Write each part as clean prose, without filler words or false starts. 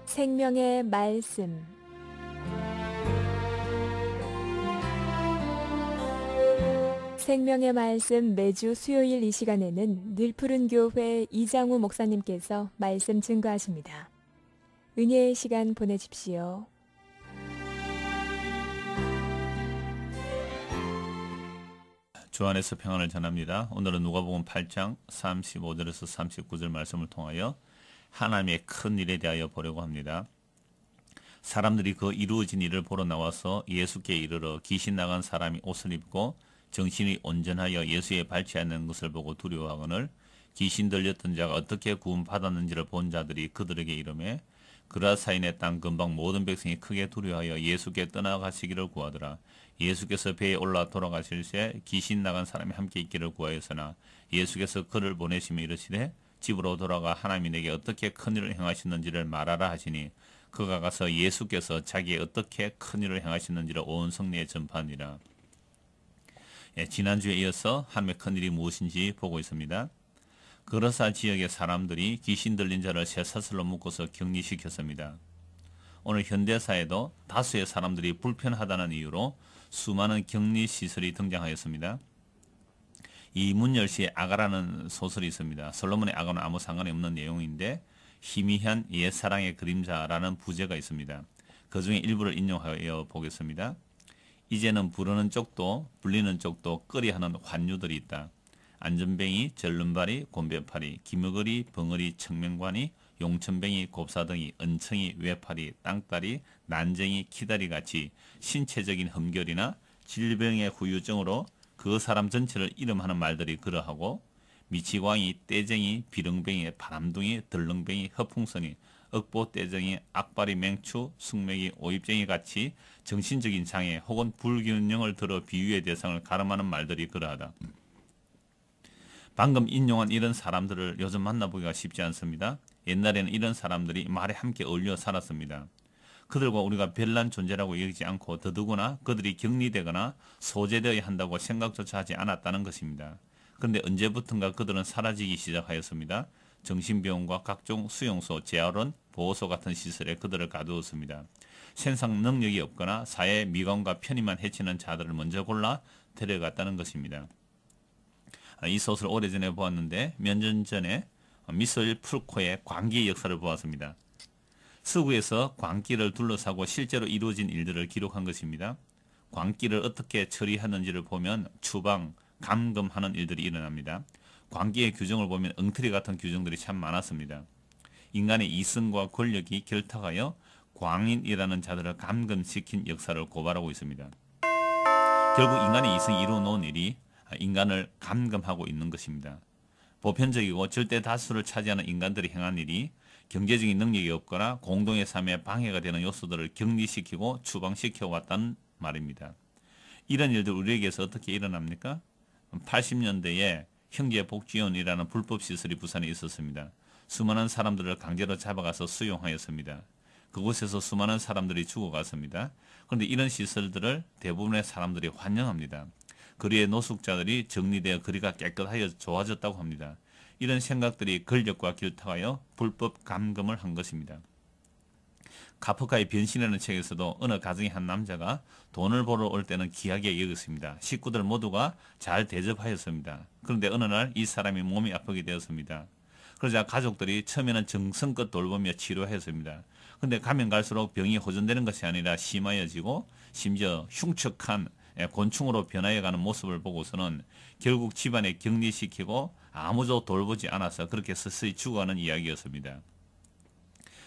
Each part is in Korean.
생명의 말씀. 생명의 말씀 매주 수요일 이 시간에는 늘푸른 교회 이장우 목사님께서 말씀 증거하십니다. 은혜의 시간 보내십시오. 주 안에서 평안을 전합니다. 오늘은 누가복음 8장 35절에서 39절 말씀을 통하여 하나님의 큰 일에 대하여 보려고 합니다. 사람들이 그 이루어진 일을 보러 나와서 예수께 이르러 귀신 나간 사람이 옷을 입고 정신이 온전하여 예수에 밟지 않는 것을 보고 두려워하거늘 귀신 들렸던 자가 어떻게 구원받았는지를 본 자들이 그들에게 이르매 그라사인의 땅 근방 모든 백성이 크게 두려워하여 예수께 떠나가시기를 구하더라. 예수께서 배에 올라 돌아가실새 귀신 나간 사람이 함께 있기를 구하였으나 예수께서 그를 보내시며 이르시되 집으로 돌아가 하나님이 내게 어떻게 큰일을 행하셨는지를 말하라 하시니 그가 가서 예수께서 자기의 어떻게 큰일을 행하셨는지를 온 성내에 전파하니라. 지난주에 이어서 하나님의 큰일이 무엇인지 보고 있습니다. 그라사 지역의 사람들이 귀신 들린 자를 쇠사슬로 묶어서 격리시켰습니다. 오늘 현대사에도 다수의 사람들이 불편하다는 이유로 수많은 격리시설이 등장하였습니다. 이 문열시의 아가라는 소설이 있습니다. 솔로몬의 아가는 아무 상관이 없는 내용인데 희미한 옛사랑의 그림자라는 부제가 있습니다. 그 중에 일부를 인용하여 보겠습니다. 이제는 부르는 쪽도 불리는 쪽도 끄리하는 환유들이 있다. 안전뱅이, 절름발이, 곤배파리, 기머거리, 벙어리, 청명관이, 용천뱅이, 곱사등이, 은청이, 외파리, 땅따리, 난쟁이, 키다리같이 신체적인 흠결이나 질병의 후유증으로 그 사람 전체를 이름하는 말들이 그러하고 미치광이, 떼쟁이, 비릉뱅이, 바람둥이, 들렁뱅이, 허풍선이, 억보떼쟁이, 악바리, 맹추, 숙맥이, 오입쟁이 같이 정신적인 장애 혹은 불균형을 들어 비유의 대상을 가름하는 말들이 그러하다. 방금 인용한 이런 사람들을 요즘 만나보기가 쉽지 않습니다. 옛날에는 이런 사람들이 말에 함께 어울려 살았습니다. 그들과 우리가 별난 존재라고 여기지 않고 더더구나 그들이 격리되거나 소재되어야 한다고 생각조차 하지 않았다는 것입니다. 그런데 언제부턴가 그들은 사라지기 시작하였습니다. 정신병원과 각종 수용소, 재활원, 보호소 같은 시설에 그들을 가두었습니다. 생산 능력이 없거나 사회 미관과 편의만 해치는 자들을 먼저 골라 데려갔다는 것입니다. 이 소설 오래전에 보았는데 몇 년 전에 미셀 풀코의 광기의 역사를 보았습니다. 서구에서 광기를 둘러싸고 실제로 이루어진 일들을 기록한 것입니다. 광기를 어떻게 처리하는지를 보면 추방, 감금하는 일들이 일어납니다. 광기의 규정을 보면 엉터리 같은 규정들이 참 많았습니다. 인간의 이성과 권력이 결탁하여 광인이라는 자들을 감금시킨 역사를 고발하고 있습니다. 결국 인간의 이성이 이루어놓은 일이 인간을 감금하고 있는 것입니다. 보편적이고 절대 다수를 차지하는 인간들이 행한 일이 경제적인 능력이 없거나 공동의 삶에 방해가 되는 요소들을 격리시키고 추방시켜 왔다는 말입니다. 이런 일들 우리에게서 어떻게 일어납니까? 80년대에 형제복지원이라는 불법시설이 부산에 있었습니다. 수많은 사람들을 강제로 잡아가서 수용하였습니다. 그곳에서 수많은 사람들이 죽어갔습니다. 그런데 이런 시설들을 대부분의 사람들이 환영합니다. 거리의 노숙자들이 정리되어 거리가 깨끗하여 좋아졌다고 합니다. 이런 생각들이 권력과 결탁하여 불법 감금을 한 것입니다. 카프카의 변신이라는 책에서도 어느 가정의 한 남자가 돈을 벌어 올 때는 귀하게 여겼습니다. 식구들 모두가 잘 대접하였습니다. 그런데 어느 날 이 사람이 몸이 아프게 되었습니다. 그러자 가족들이 처음에는 정성껏 돌보며 치료했습니다. 그런데 가면 갈수록 병이 호전되는 것이 아니라 심하여지고 심지어 흉측한 곤충으로 변하여가는 모습을 보고서는 결국 집안에 격리시키고 아무도 돌보지 않아서 그렇게 서서히 죽어가는 이야기였습니다.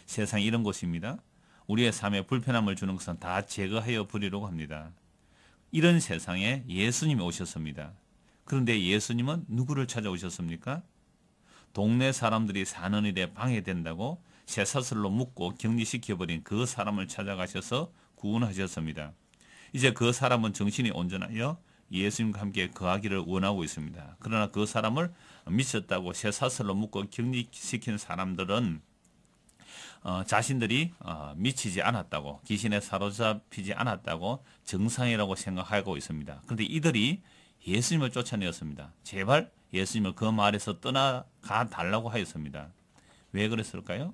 세상이 이런 곳입니다. 우리의 삶에 불편함을 주는 것은 다 제거하여 버리려고 합니다. 이런 세상에 예수님이 오셨습니다. 그런데 예수님은 누구를 찾아오셨습니까? 동네 사람들이 사는 일에 방해된다고 쇠사슬로 묶고 격리시켜버린 그 사람을 찾아가셔서 구원하셨습니다. 이제 그 사람은 정신이 온전하여 예수님과 함께 거하기를 원하고 있습니다. 그러나 그 사람을 미쳤다고 쇠사슬로 묶고 격리시킨 사람들은 자신들이 미치지 않았다고, 귀신에 사로잡히지 않았다고 정상이라고 생각하고 있습니다. 그런데 이들이 예수님을 쫓아내었습니다. 제발 예수님을 그 마을에서 떠나가 달라고 하였습니다. 왜 그랬을까요?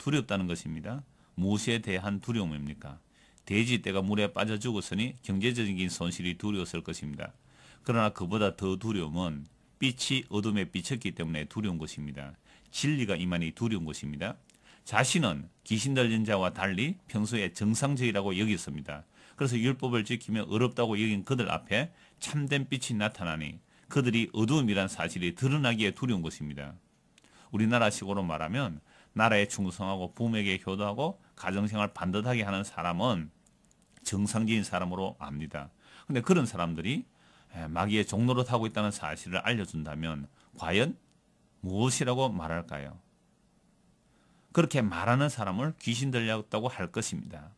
두렵다는 것입니다. 무엇에 대한 두려움입니까? 돼지떼가 물에 빠져 죽었으니 경제적인 손실이 두려웠을 것입니다. 그러나 그보다 더 두려움은 빛이 어둠에 비쳤기 때문에 두려운 것입니다. 진리가 임하니 두려운 것입니다. 자신은 귀신 들린 자와 달리 평소에 정상적이라고 여겼습니다. 그래서 율법을 지키며 어렵다고 여긴 그들 앞에 참된 빛이 나타나니 그들이 어두움이란 사실이 드러나기에 두려운 것입니다. 우리나라식으로 말하면 나라에 충성하고 부모에게 효도하고 가정생활 반듯하게 하는 사람은 정상적인 사람으로 압니다. 그런데 그런 사람들이 마귀의 종노릇 하고 있다는 사실을 알려준다면 과연 무엇이라고 말할까요? 그렇게 말하는 사람을 귀신 들렸다고 할 것입니다.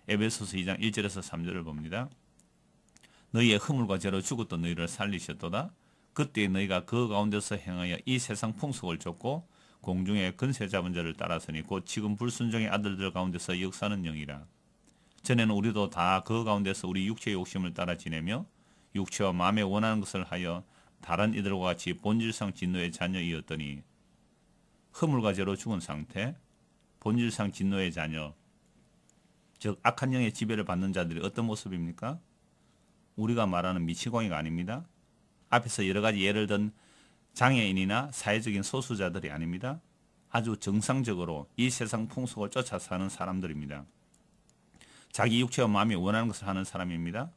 에베소서 2장 1절에서 3절을 봅니다. 너희의 허물과 죄로 죽었던 너희를 살리셨도다. 그때 너희가 그 가운데서 행하여 이 세상 풍속을 쫓고 공중의 근세 잡은 자를 따라서니 곧 지금 불순종의 아들들 가운데서 역사하는 영이라. 전에는 우리도 다 그 가운데서 우리 육체의 욕심을 따라 지내며 육체와 마음에 원하는 것을 하여 다른 이들과 같이 본질상 진노의 자녀이었더니 허물과 죄로 죽은 상태, 본질상 진노의 자녀, 즉 악한 영의 지배를 받는 자들이 어떤 모습입니까? 우리가 말하는 미치광이가 아닙니다. 앞에서 여러 가지 예를 든 장애인이나 사회적인 소수자들이 아닙니다. 아주 정상적으로 이 세상 풍속을 쫓아 사는 사람들입니다. 자기 육체와 마음이 원하는 것을 하는 사람입니다.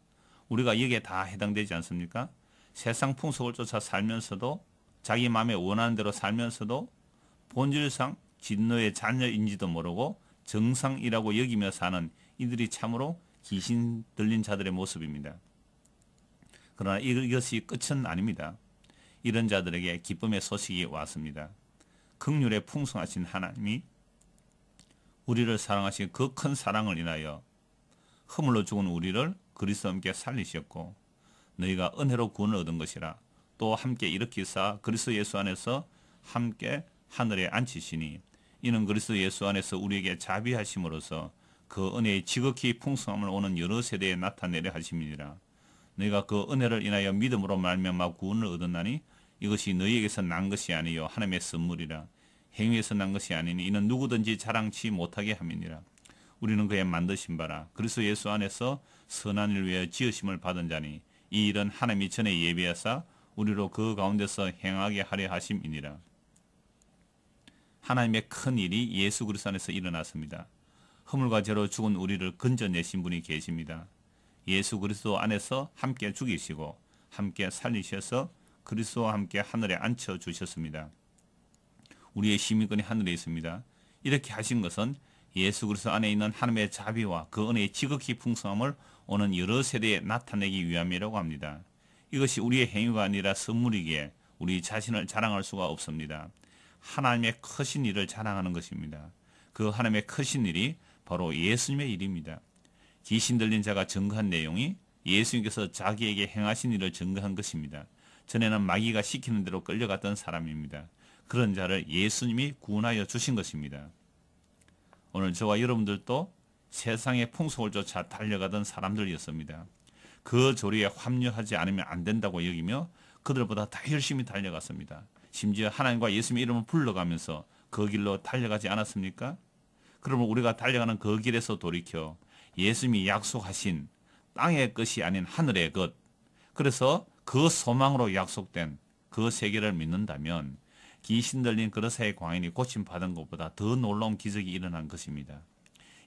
우리가 여기에 다 해당되지 않습니까? 세상 풍속을 쫓아 살면서도 자기 마음에 원하는 대로 살면서도 본질상 진노의 자녀인지도 모르고 정상이라고 여기며 사는 이들이 참으로 귀신 들린 자들의 모습입니다. 그러나 이것이 끝은 아닙니다. 이런 자들에게 기쁨의 소식이 왔습니다. 긍휼에 풍성하신 하나님이 우리를 사랑하신 그 큰 사랑을 인하여 허물로 죽은 우리를 그리스도와 함께 살리셨고 너희가 은혜로 구원을 얻은 것이라 또 함께 일으키사 그리스도 예수 안에서 함께 하늘에 앉히시니 이는 그리스도 예수 안에서 우리에게 자비하심으로써 그 은혜의 지극히 풍성함을 오는 여러 세대에 나타내려 하심이니라. 너희가 그 은혜를 인하여 믿음으로 말미암아 구원을 얻었나니 이것이 너희에게서 난 것이 아니요 하나님의 선물이라. 행위에서 난 것이 아니니 이는 누구든지 자랑치 못하게 함이니라. 우리는 그의 만드신 바라 그리스도 예수 안에서 선한 일 위하여 지으심을 받은 자니 이 일은 하나님이 전에 예비하사 우리로 그 가운데서 행하게 하려 하심이니라. 하나님의 큰 일이 예수 그리스도 안에서 일어났습니다. 허물과 죄로 죽은 우리를 건져내신 분이 계십니다. 예수 그리스도 안에서 함께 죽이시고 함께 살리셔서 그리스도와 함께 하늘에 앉혀주셨습니다. 우리의 시민권이 하늘에 있습니다. 이렇게 하신 것은 예수 그리스도 안에 있는 하나님의 자비와 그 은혜의 지극히 풍성함을 오는 여러 세대에 나타내기 위함이라고 합니다. 이것이 우리의 행위가 아니라 선물이기에 우리 자신을 자랑할 수가 없습니다. 하나님의 크신 일을 자랑하는 것입니다. 그 하나님의 크신 일이 바로 예수님의 일입니다. 귀신 들린 자가 증거한 내용이 예수님께서 자기에게 행하신 일을 증거한 것입니다. 전에는 마귀가 시키는 대로 끌려갔던 사람입니다. 그런 자를 예수님이 구원하여 주신 것입니다. 오늘 저와 여러분들도 세상의 풍속을 쫓아 달려가던 사람들이었습니다. 그 조리에 합류하지 않으면 안 된다고 여기며 그들보다 더 열심히 달려갔습니다. 심지어 하나님과 예수님의 이름을 불러가면서 그 길로 달려가지 않았습니까? 그러면 우리가 달려가는 그 길에서 돌이켜 예수님이 약속하신 땅의 것이 아닌 하늘의 것, 그래서 그 소망으로 약속된 그 세계를 믿는다면 귀신 들린 그릇의 광인이 고침받은 것보다 더 놀라운 기적이 일어난 것입니다.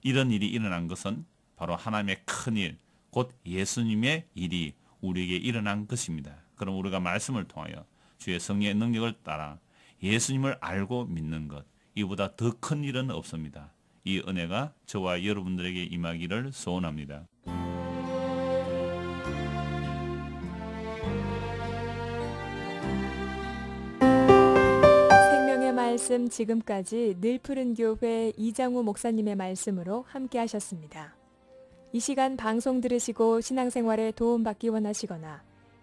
이런 일이 일어난 것은 바로 하나님의 큰 일, 곧 예수님의 일이 우리에게 일어난 것입니다. 그럼 우리가 말씀을 통하여 주의 성령의 능력을 따라 예수님을 알고 믿는 것, 이보다 더 큰 일은 없습니다. 이 은혜가 저와 여러분들에게 임하기를 소원합니다. 생명의 말씀 지금까지 늘푸른 교회 이장우 목사님의 말씀으로 함께 하셨습니다. 이 시간 방송 들으시고 신앙생활에 도움받기 원하시거나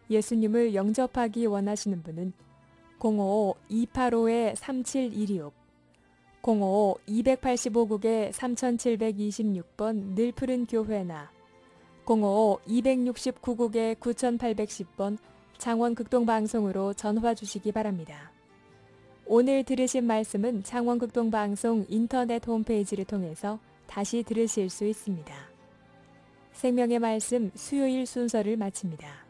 예수님을 영접하기 원하시는 분은 055-285-3726 055-285국에 3726번 늘푸른 교회나 055-269국에 9810번 창원 극동방송으로 전화 주시기 바랍니다. 오늘 들으신 말씀은 창원극동방송 인터넷 홈페이지를 통해서 다시 들으실 수 있습니다. 생명의 말씀 수요일 순서를 마칩니다.